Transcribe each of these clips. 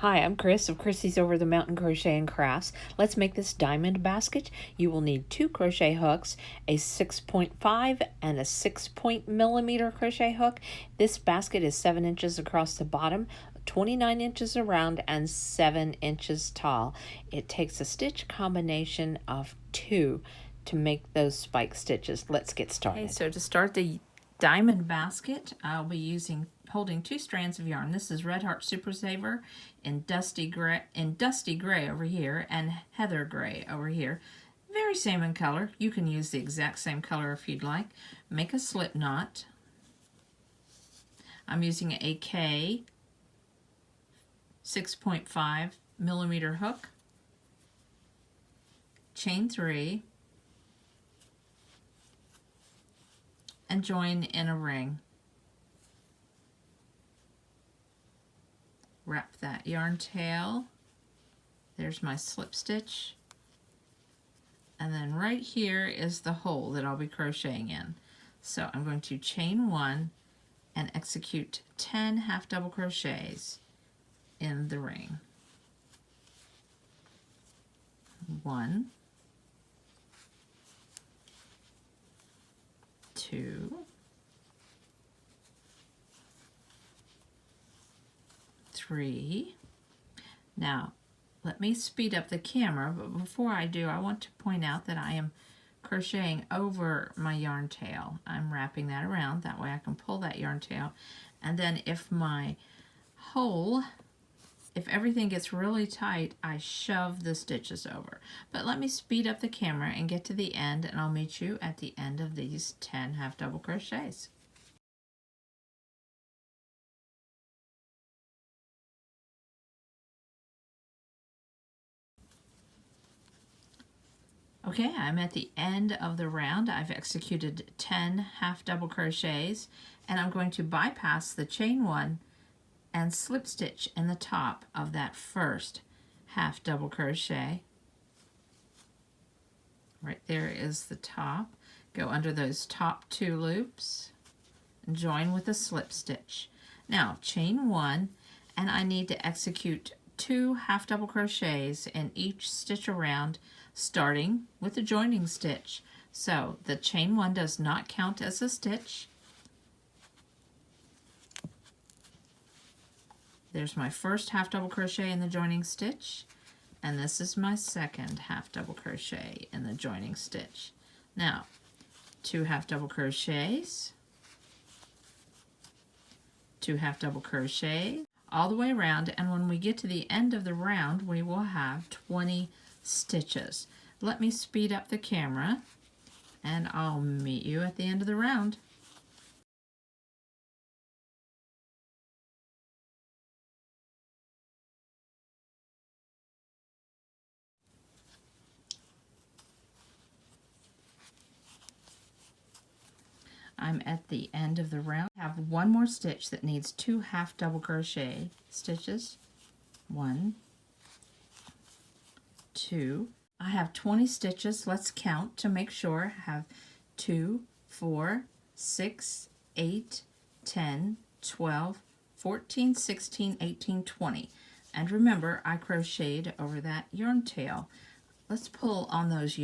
Hi, I'm Chris of Chrissy's Over the Mountain Crochet and Crafts. Let's make this diamond basket. You will need 2 crochet hooks, a 6.5 and a 6 millimeter crochet hook. This basket is 7 inches across the bottom, 29 inches around, and 7 inches tall. It takes a stitch combination of 2 to make those spike stitches. Let's get started. Okay, so to start the diamond basket, I'll be holding 2 strands of yarn. This is Red Heart Super Saver in dusty gray over here and heather gray over here. Very same in color. You can use the exact same color if you'd like. Make a slip knot. I'm using a K 6.5 millimeter hook. Chain 3 and join in a ring. Wrap that yarn tail. There's my slip stitch. And then right here is the hole that I'll be crocheting in. So I'm going to chain 1 and execute 10 half double crochets in the ring. 1, 2, 3. Now, let me speed up the camera, but before I do, I want to point out that I am crocheting over my yarn tail. I'm wrapping that around, that way I can pull that yarn tail. And then if everything gets really tight, I shove the stitches over. But let me speed up the camera and get to the end, and I'll meet you at the end of these 10 half double crochets. Okay, I'm at the end of the round. I've executed 10 half double crochets, and I'm going to bypass the chain 1 and slip stitch in the top of that first half double crochet. Right there is the top. Go under those top 2 loops and join with a slip stitch. Now chain 1, and I need to execute 2 half double crochets in each stitch around, starting with the joining stitch. So the chain 1 does not count as a stitch. There's my first half double crochet in the joining stitch, and this is my second half double crochet in the joining stitch. Now 2 half double crochets, 2 half double crochets all the way around, and when we get to the end of the round we will have 20 stitches. Let me speed up the camera and I'll meet you at the end of the round. I'm at the end of the round. I have one more stitch that needs 2 half double crochet stitches. 1, 2. I have 20 stitches. Let's count to make sure. I have 2, 4, 6, 8, 10, 12, 14, 16, 18, 20. And remember, I crocheted over that yarn tail. Let's pull on those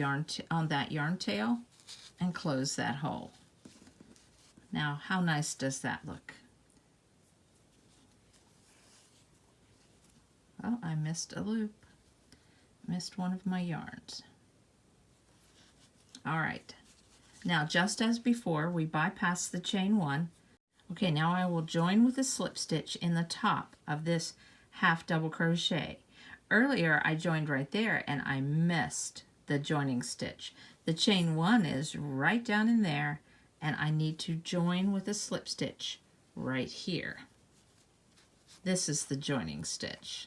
on that yarn tail and close that hole. Now, how nice does that look? Oh, I missed a loop. Missed one of my yarns. All right. Now, just as before, we bypass the chain 1. Okay, now I will join with a slip stitch in the top of this half double crochet. Earlier, I joined right there and I missed the joining stitch. The chain 1 is right down in there, and I need to join with a slip stitch right here. This is the joining stitch.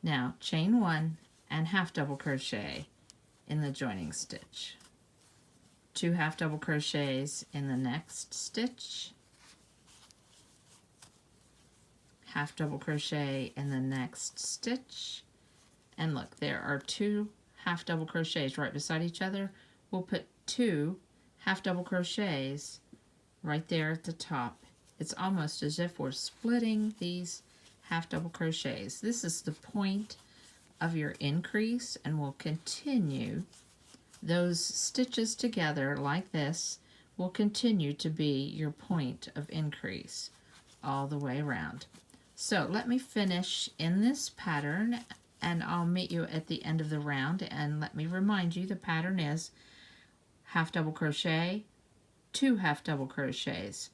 Now chain 1 and half double crochet in the joining stitch. 2 half double crochets in the next stitch. Half double crochet in the next stitch. And look, there are 2 half double crochets right beside each other. We'll put 2 half double crochets right there at the top It's almost as if we're splitting these half double crochets. This is the point of your increase, and we'll continue. Those stitches together like this will continue to be your point of increase all the way around. So let me finish in this pattern, and I'll meet you at the end of the round. And let me remind you, the pattern is half double crochet, 2 half double crochets,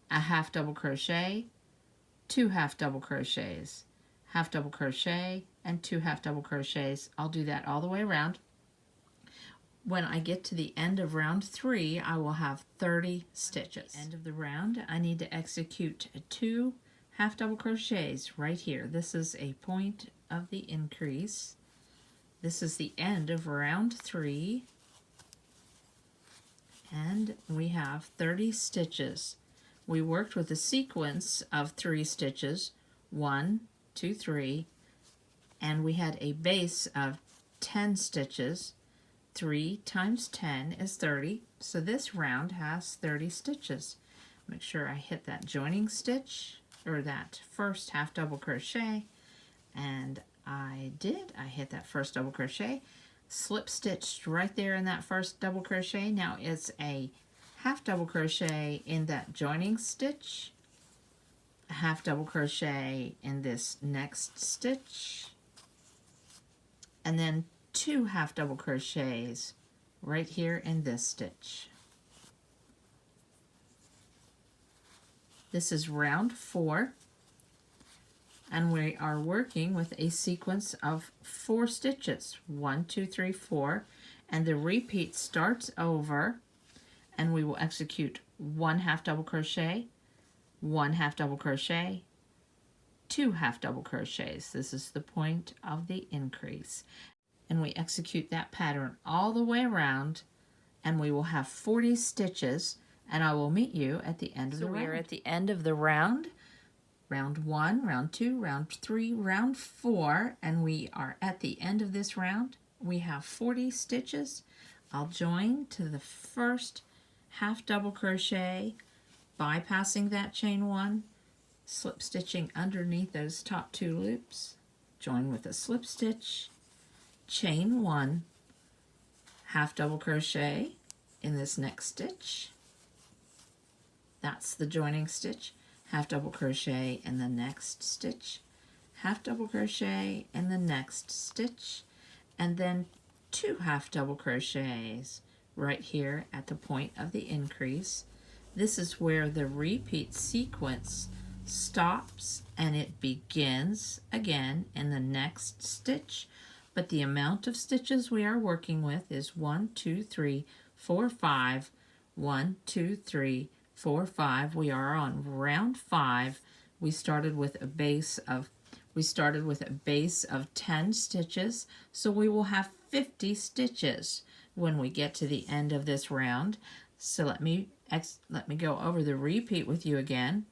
a half double crochet, 2 half double crochets, half double crochet, and 2 half double crochets. I'll do that all the way around. When I get to the end of round 3, I will have 30 stitches. End of the round, I need to execute 2 half double crochets right here. This is a point of the increase. This is the end of round 3, and we have 30 stitches. We worked with a sequence of 3 stitches, 1, 2, 3, and we had a base of 10 stitches. 3 times 10 is 30, so this round has 30 stitches. Make sure I hit that joining stitch, or that first half double crochet, and I did. I hit that first double crochet, slip stitched right there in that first double crochet. Now it's a half double crochet in that joining stitch, a half double crochet in this next stitch, and then 2 half double crochets right here in this stitch. This is round 4, and we are working with a sequence of 4 stitches, 1, 2, 3, 4, and the repeat starts over, and we will execute 1 half double crochet, 1 half double crochet, 2 half double crochets. This is the point of the increase. And we execute that pattern all the way around, and we will have 40 stitches, and I will meet you at the end of the round. We are at the end of the round. Round 1, round 2, round 3, round 4, and we are at the end of this round. We have 40 stitches. I'll join to the first half double crochet, bypassing that chain 1, slip stitching underneath those top 2 loops, join with a slip stitch, chain 1, half double crochet in this next stitch. That's the joining stitch. Half double crochet in the next stitch, half double crochet in the next stitch, and then 2 half double crochets right here at the point of the increase. This is where the repeat sequence stops, and it begins again in the next stitch. But the amount of stitches we are working with is 1, 2, 3, 4, 5, 1, 2, 3, 4, 5. We are on round 5. We started with a base of 10 stitches, so we will have 50 stitches when we get to the end of this round. So let me go over the repeat with you again.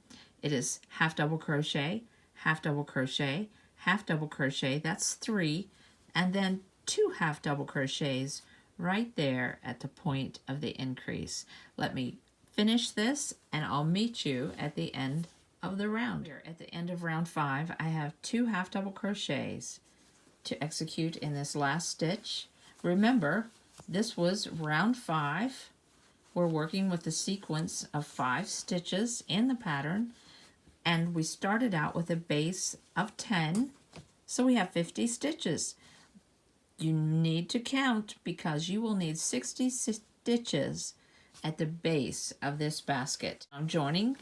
It is half double crochet, half double crochet, half double crochet. That's 3. And then 2 half double crochets right there at the point of the increase. Let me finish this, and I'll meet you at the end of the round. Here at the end of round 5, I have 2 half double crochets to execute in this last stitch. Remember, this was round 5. We're working with the sequence of 5 stitches in the pattern, and we started out with a base of 10, so we have 50 stitches. You need to count because you will need 60 stitches at the base of this basket. I'm joining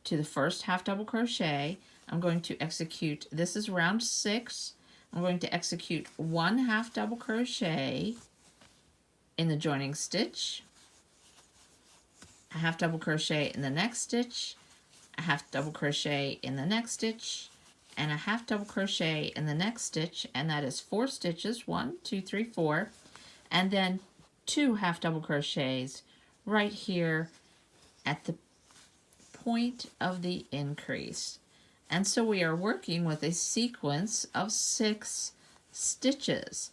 to the first half double crochet. I'm going to execute, this is round 6, I'm going to execute 1 half double crochet in the joining stitch, a half double crochet in the next stitch, a half double crochet in the next stitch, and a half double crochet in the next stitch, and that is 4 stitches, 1, 2, 3, 4, and then 2 half double crochets right here at the point of the increase. And so we are working with a sequence of 6 stitches.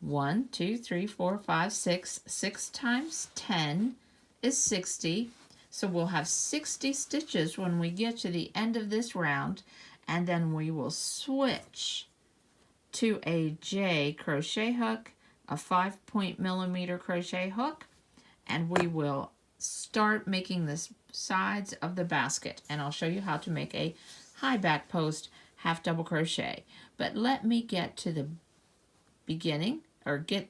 1, 2, 3, 4, 5, 6. 6 times 10 is 60. So we'll have 60 stitches when we get to the end of this round, and then we will switch to a J crochet hook, a 5-point crochet hook, and we will start making the sides of the basket. And I'll show you how to make a high back post half double crochet. But let me get to the beginning, or get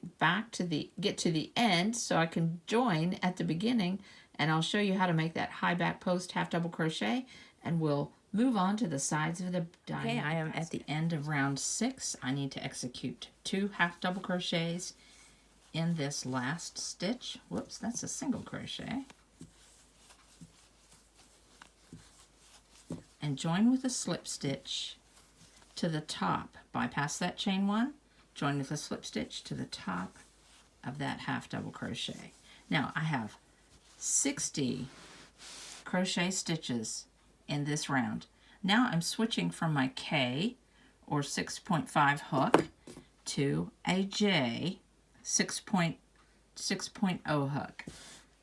to the end, so I can join at the beginning, and I'll show you how to make that high back post half double crochet, and we'll move on to the sides of the diamond. Okay, I am at the end of round 6. I need to execute 2 half double crochets in this last stitch. Whoops, that's a single crochet. And join with a slip stitch to the top. Bypass that chain 1, join with a slip stitch to the top of that half double crochet. Now I have 60 crochet stitches in this round. Now I'm switching from my K or 6.5 hook to a J 6.0 hook.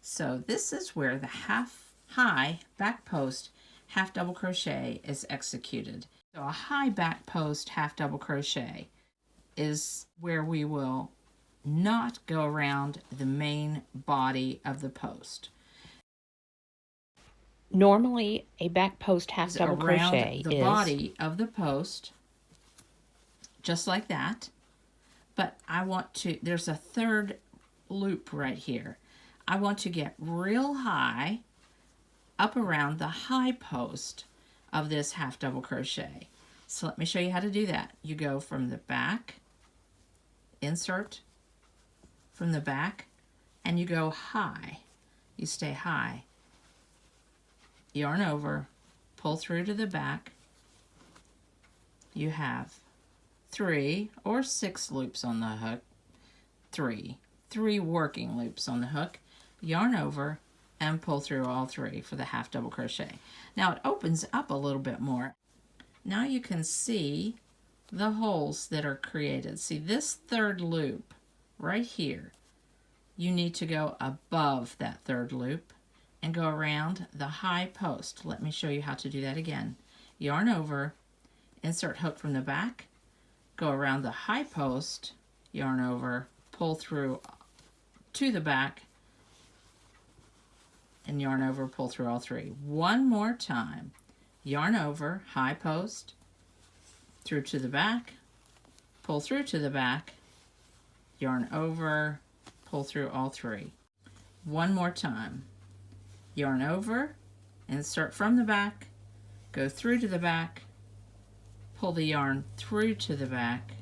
So this is where the high back post half double crochet is executed. So a high back post half double crochet is where we will not go around the main body of the post. Normally, a back post half double crochet is the body of the post, just like that. But I want to, there's a third loop right here. I want to get real high up around the high post of this half double crochet. So let me show you how to do that. You go from the back, insert from the back, and you go high. You stay high. Yarn over, pull through to the back. You have 3 or 6 loops on the hook. 3 working loops on the hook. Yarn over and pull through all 3 for the half double crochet. Now it opens up a little bit more. Now you can see the holes that are created. See this third loop right here. You need to go above that third loop and go around the high post. Let me show you how to do that again. Yarn over, insert hook from the back, go around the high post, yarn over, pull through to the back, and yarn over, pull through all 3. One more time. Yarn over, high post, through to the back, pull through to the back, yarn over, pull through all 3. One more time. Yarn over, insert from the back, go through to the back, pull the yarn through to the back,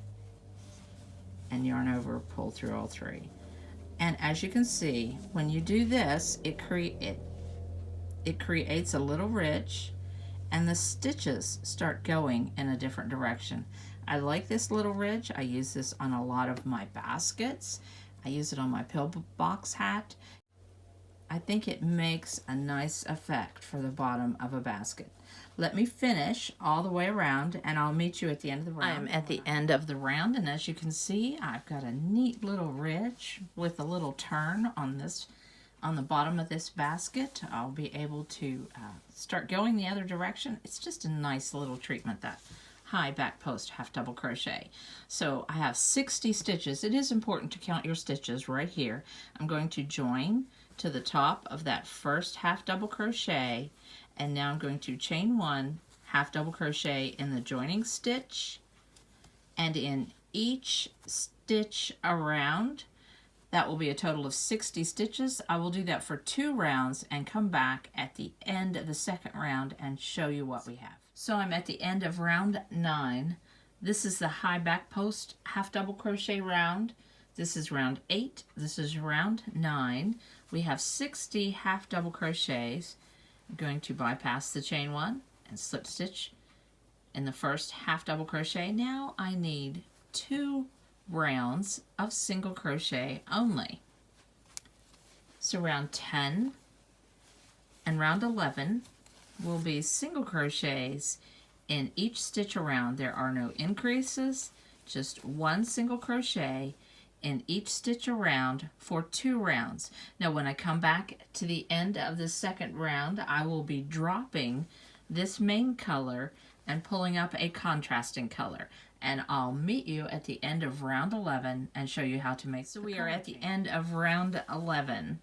and yarn over, pull through all 3. And as you can see, when you do this, it creates a little ridge, and the stitches start going in a different direction. I like this little ridge. I use this on a lot of my baskets. I use it on my pillbox hat. I think it makes a nice effect for the bottom of a basket. Let me finish all the way around, and I'll meet you at the end of the round. I am at the end of the round, and as you can see, I've got a neat little ridge with a little turn on the bottom of this basket. I'll be able to start going the other direction. It's just a nice little treatment, that high back post half double crochet. So I have 60 stitches. It is important to count your stitches right here. I'm going to join to the top of that first half double crochet, and now I'm going to chain 1, half double crochet in the joining stitch, and in each stitch around. That will be a total of 60 stitches. I will do that for 2 rounds and come back at the end of the second round and show you what we have. So I'm at the end of round 9. This is the high back post half double crochet round. This is round 8. This is round 9. We have 60 half double crochets. I'm going to bypass the chain 1 and slip stitch in the first half double crochet. Now I need 2 rounds of single crochet only. So round 10 and round 11 will be single crochets in each stitch around. There are no increases, just 1 single crochet in each stitch around for 2 rounds. Now when I come back to the end of the second round, I will be dropping this main color and pulling up a contrasting color. And I'll meet you at the end of round 11 and show you how to make. So we are at the end of round 11.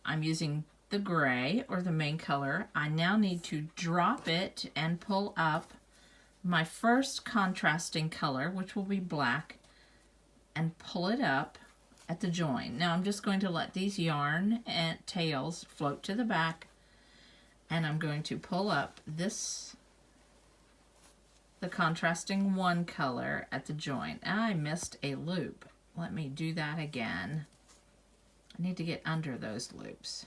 I'm using the gray, or the main color. I now need to drop it and pull up my first contrasting color, which will be black, and pull it up at the join. Now I'm just going to let these yarn and tails float to the back, and I'm going to pull up the contrasting one color at the join. I missed a loop. Let me do that again. I need to get under those loops.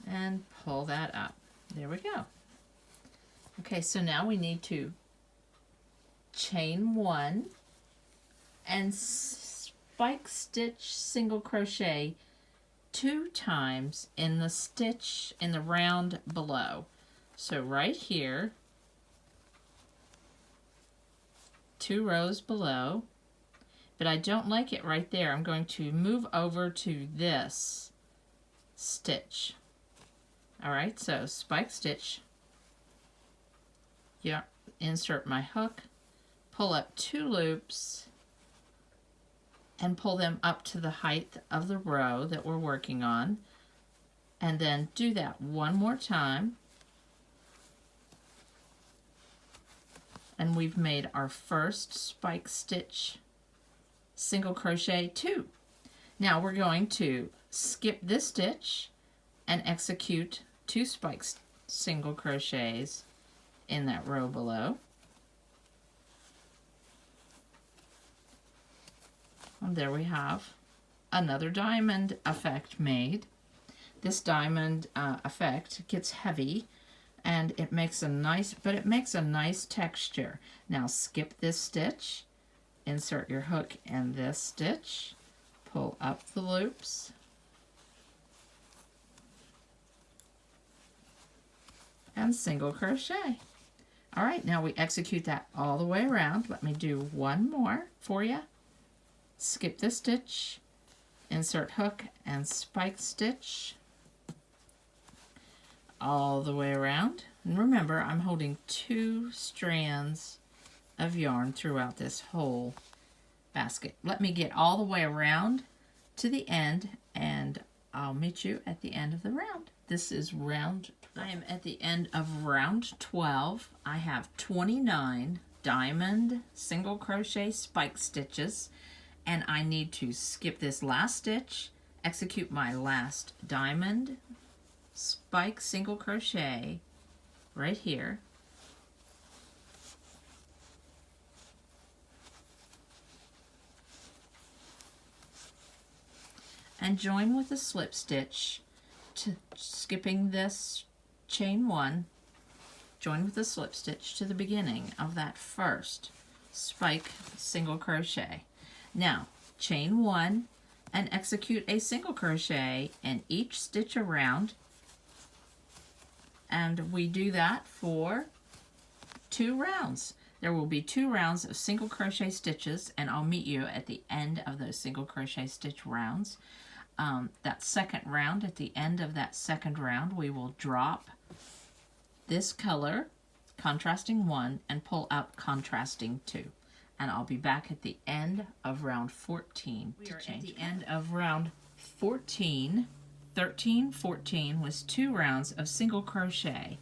And pull that up. There we go. Okay, so now we need to chain 1 and spike stitch single crochet 2 times in the stitch in the round below. So right here, 2 rows below, but I don't like it right there. I'm going to move over to this stitch. All right, so spike stitch, yeah, insert my hook, pull up 2 loops, and pull them up to the height of the row that we're working on, and then do that one more time, and we've made our first spike stitch single crochet 2. Now we're going to skip this stitch and execute 2 spike single crochets in that row below. And there we have another diamond effect made. This diamond effect gets heavy, and it makes a nice, texture. Now skip this stitch, insert your hook in this stitch, pull up the loops, and single crochet. All right, now we execute that all the way around. Let me do one more for you. Skip this stitch, insert hook and spike stitch all the way around. And remember, I'm holding 2 strands of yarn throughout this whole basket. Let me get all the way around to the end, and I'll meet you at the end of the round. This is round 12. I am at the end of round 12. I have 29 diamond single crochet spike stitches, and I need to skip this last stitch, execute my last diamond spike single crochet right here, and join with a slip stitch to skipping this chain 1, join with a slip stitch to the beginning of that first spike single crochet. Now chain 1 and execute a single crochet in each stitch around, and we do that for 2 rounds. There will be 2 rounds of single crochet stitches, and I'll meet you at the end of those single crochet stitch rounds. That second round, at the end of that second round, we will drop this color, contrasting 1, and pull up contrasting 2. And I'll be back at the end of round 14 to change. At the end of round 14, 13, 14 was 2 rounds of single crochet.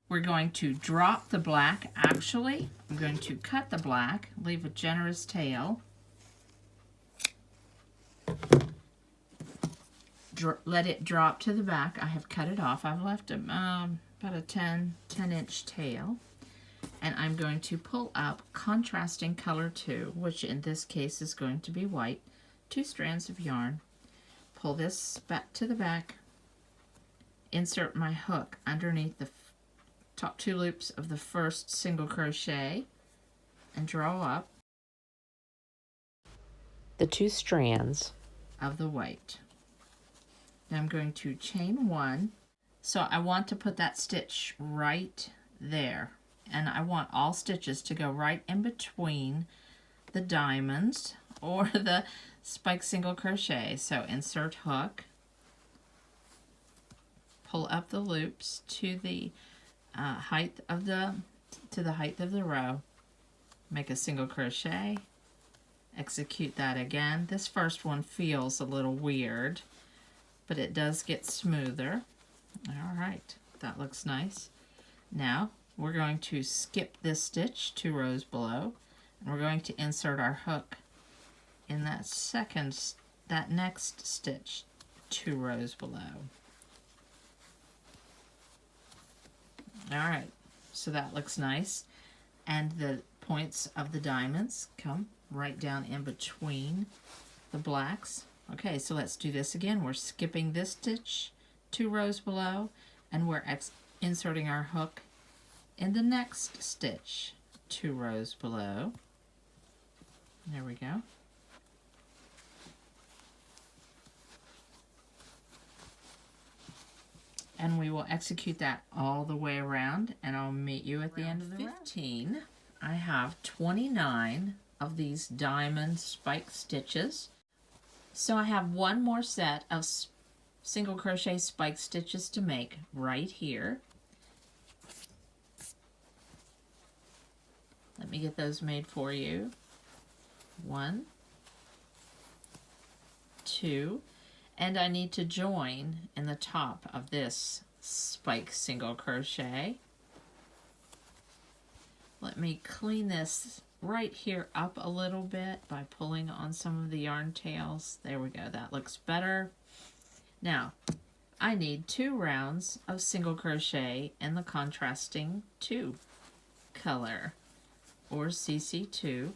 We're going to drop the black. Actually, I'm going to cut the black, leave a generous tail, let it drop to the back. I have cut it off. I've left about a 10-inch tail. And I'm going to pull up contrasting color 2, which in this case is going to be white, 2 strands of yarn. Pull this back to the back, insert my hook underneath the top 2 loops of the first single crochet, and draw up the 2 strands of the white. Now I'm going to chain 1. So I want to put that stitch right there, and I want all stitches to go right in between the diamonds or the spike single crochet. So insert hook, pull up the loops to the height of the row, make a single crochet, execute that again. This first one feels a little weird, but it does get smoother. All right, that looks nice. Now we're going to skip this stitch 2 rows below, and we're going to insert our hook in that next stitch 2 rows below. All right, so that looks nice, and the points of the diamonds come right down in between the blacks. Okay, so let's do this again. We're skipping this stitch 2 rows below, and we're inserting our hook in the next stitch 2 rows below. There we go. And we will execute that all the way around, and I'll meet you at the end of the 15. I have 29 of these diamond spike stitches. So I have one more set of single crochet spike stitches to make right here. Let me get those made for you. 1, 2, and I need to join in the top of this spike single crochet. Let me clean this right here up a little bit by pulling on some of the yarn tails. There we go, that looks better. Now, I need 2 rounds of single crochet in the contrasting 2 color, or CC2.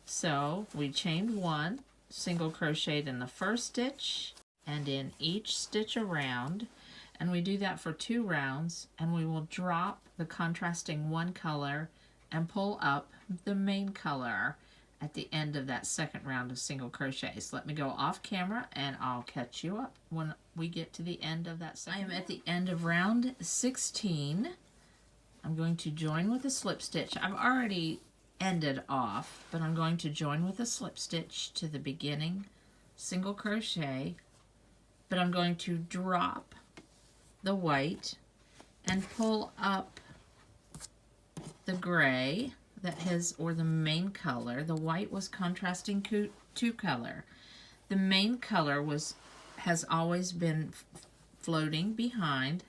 So we chained 1, single crocheted in the first stitch and in each stitch around, and we do that for 2 rounds, and we will drop the contrasting 1 color and pull up the main color at the end of that second round of single crochets. Let me go off camera and I'll catch you up when we get to the end of that second. I am at the end of round 16. I'm going to join with a slip stitch. I've already ended off, but I'm going to join with a slip stitch to the beginning single crochet, but I'm going to drop the white and pull up the gray that has, or the main color. The white was contrasting 2 color. The main color has always been floating behind.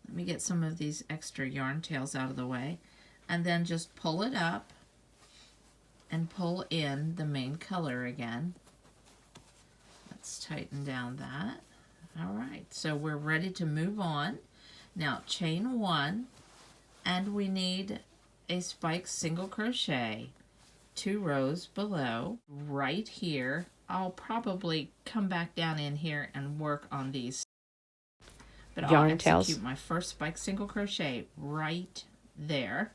Let me get some of these extra yarn tails out of the way, and then just pull it up and pull in the main color again. Let's tighten down that. All right, so we're ready to move on. Now chain 1, and we need a spike single crochet 2 rows below right here. I'll probably come back down in here and work on these, but I'll execute my first spike single crochet right there.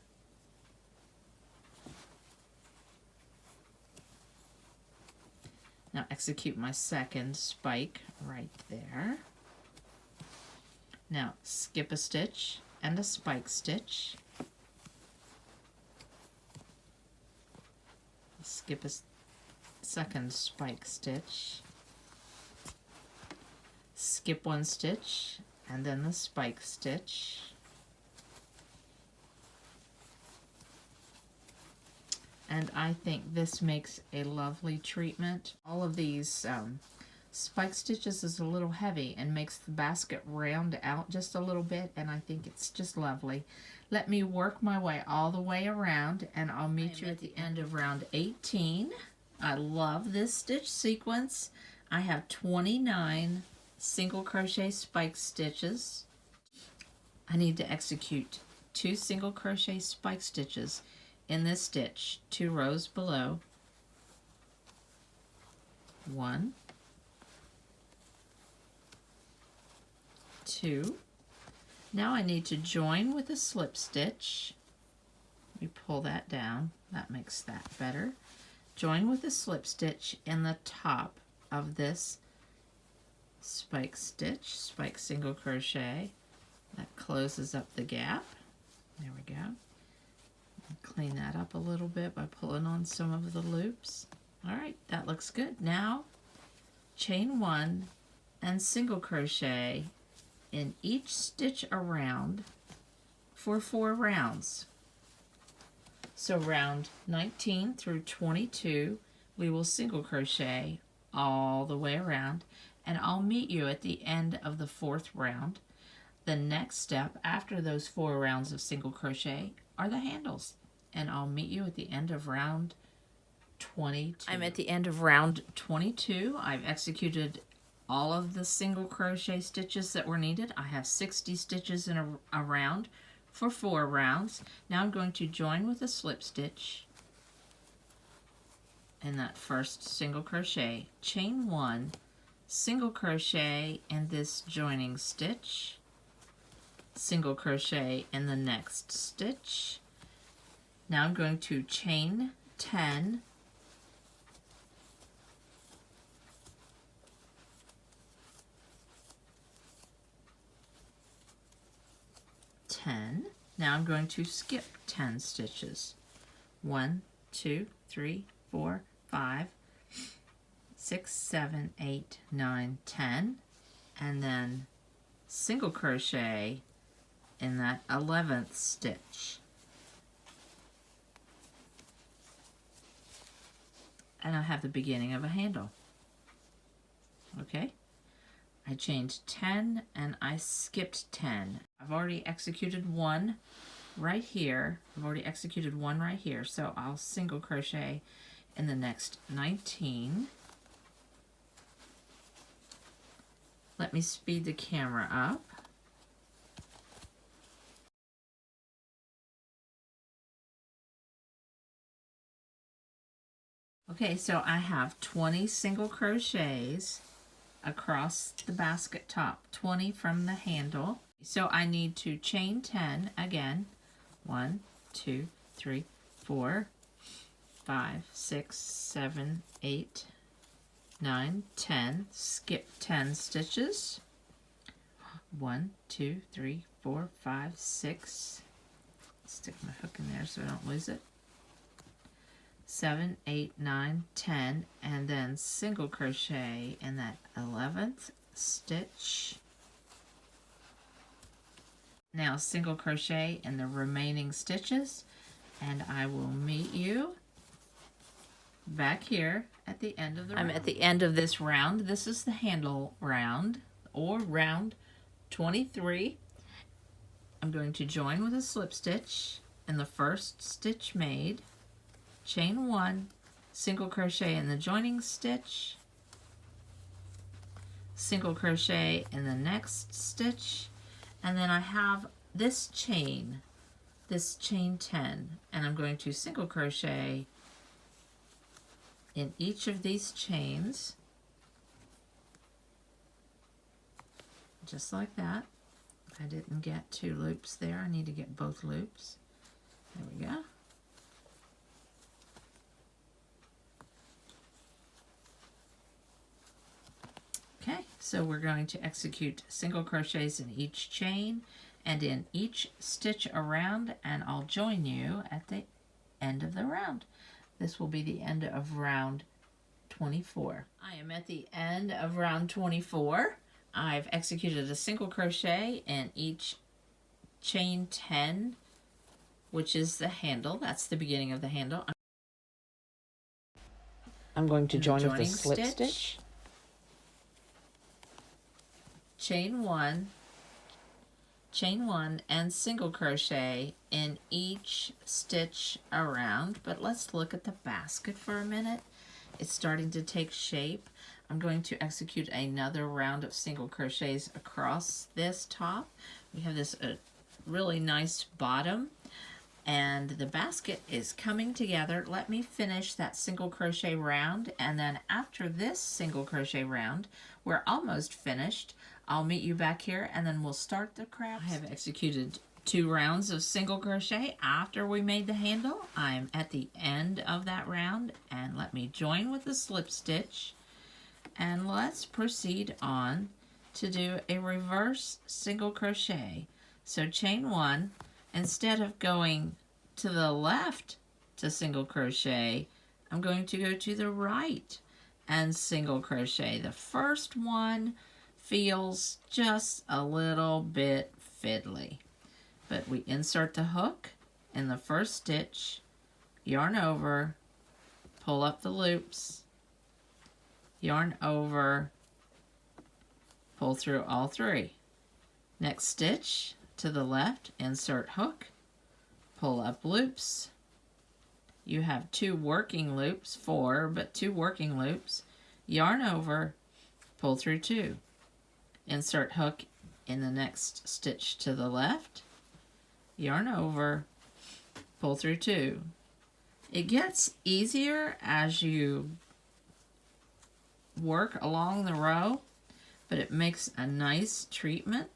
Now execute my second spike right there. Now skip a stitch and a spike stitch. Skip a second spike stitch. Skip 1 stitch and then the spike stitch. And I think this makes a lovely treatment. All of these spike stitches is a little heavy and makes the basket round out just a little bit, and I think it's just lovely. Let me work my way all the way around, and I'll meet you at the end of round 18. I love this stitch sequence. I have 29 single crochet spike stitches. I need to execute 2 single crochet spike stitches in this stitch 2 rows below. 1, 2. Now I need to join with a slip stitch. We pull that down. That makes that better. Join with a slip stitch in the top of this spike stitch, spike single crochet. That closes up the gap. There we go. Clean that up a little bit by pulling on some of the loops. All right, that looks good. Now chain 1 and single crochet in each stitch around for 4 rounds. So round 19 through 22 we will single crochet all the way around, and I'll meet you at the end of the 4th round. The next step after those 4 rounds of single crochet are the handles, and I'll meet you at the end of round 22. I'm at the end of round 22. I've executed all of the single crochet stitches that were needed. I have 60 stitches in a round for 4 rounds. Now I'm going to join with a slip stitch in that first single crochet, chain 1, single crochet in this joining stitch, single crochet in the next stitch. Now I'm going to chain 10, now I'm going to skip 10 stitches. 1, 2, 3, 4, 5, 6, 7, 8, 9, 10, and then single crochet in that 11th stitch. And I have the beginning of a handle. Okay, I chained 10 and I skipped 10. I've already executed one right here. So I'll single crochet in the next 19. Let me speed the camera up. Okay, so I have 20 single crochets across the basket top, 20 from the handle. So I need to chain 10 again. 1, 2, 3, 4, 5, 6, 7, 8, 9, 10. Skip 10 stitches. 1, 2, 3, 4, 5, 6. Stick my hook in there so I don't lose it. 7, 8, 9, 10, and then single crochet in that 11th stitch. Now single crochet in the remaining stitches, and I will meet you back here at the end of the round. I'm at the end of this round. This is the handle round, or round 23. I'm going to join with a slip stitch in the first stitch made, chain 1, single crochet in the joining stitch, single crochet in the next stitch, and then I have this chain 10, and I'm going to single crochet in each of these chains, just like that. I didn't get 2 loops there. I need to get both loops. There we go. Okay, so we're going to execute single crochets in each chain and in each stitch around, and I'll join you at the end of the round. This will be the end of round 24. I am at the end of round 24. I've executed a single crochet in each chain 10, which is the handle. That's the beginning of the handle. I'm going to join with the slip stitch. Chain 1, and single crochet in each stitch around. But let's look at the basket for a minute. It's starting to take shape. I'm going to execute another round of single crochets across this top. We have this really nice bottom, and the basket is coming together. Let me finish that single crochet round, and then after this single crochet round, we're almost finished. I'll meet you back here, and then we'll start the craft. I have executed 2 rounds of single crochet after we made the handle. I'm at the end of that round, and let me join with the slip stitch, and let's proceed on to do a reverse single crochet. So chain 1, instead of going to the left to single crochet, I'm going to go to the right and single crochet. The first one feels just a little bit fiddly, but we insert the hook in the first stitch, yarn over, pull up the loops, yarn over, pull through all three. Next stitch to the left, insert hook, pull up loops. You have 2 working loops, 4, but 2 working loops, yarn over, pull through 2. Insert hook in the next stitch to the left, yarn over, pull through 2. It gets easier as you work along the row, but it makes a nice treatment.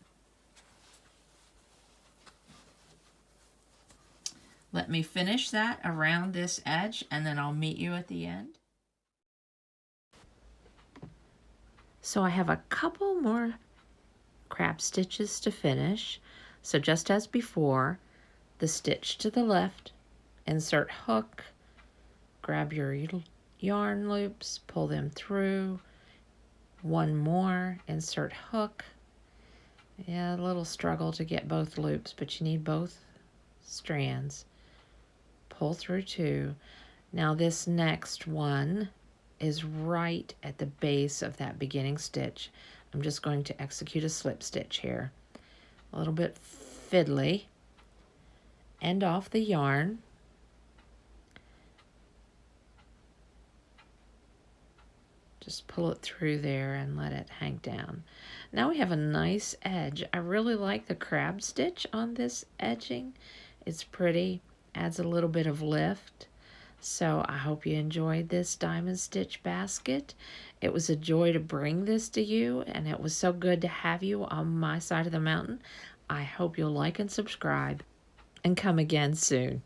Let me finish that around this edge and then I'll meet you at the end. So I have a couple more crab stitches to finish. So just as before, the stitch to the left, insert hook, grab your yarn loops, pull them through, one more, insert hook. Yeah, a little struggle to get both loops, but you need both strands. Pull through 2. Now this next one is right at the base of that beginning stitch. I'm just going to execute a slip stitch here. A little bit fiddly. End off the yarn. Just pull it through there and let it hang down. Now we have a nice edge. I really like the crab stitch on this edging. It's pretty, adds a little bit of lift. So I hope you enjoyed this diamond stitch basket. It was a joy to bring this to you, and it was so good to have you on my side of the mountain. I hope you'll like and subscribe and come again soon.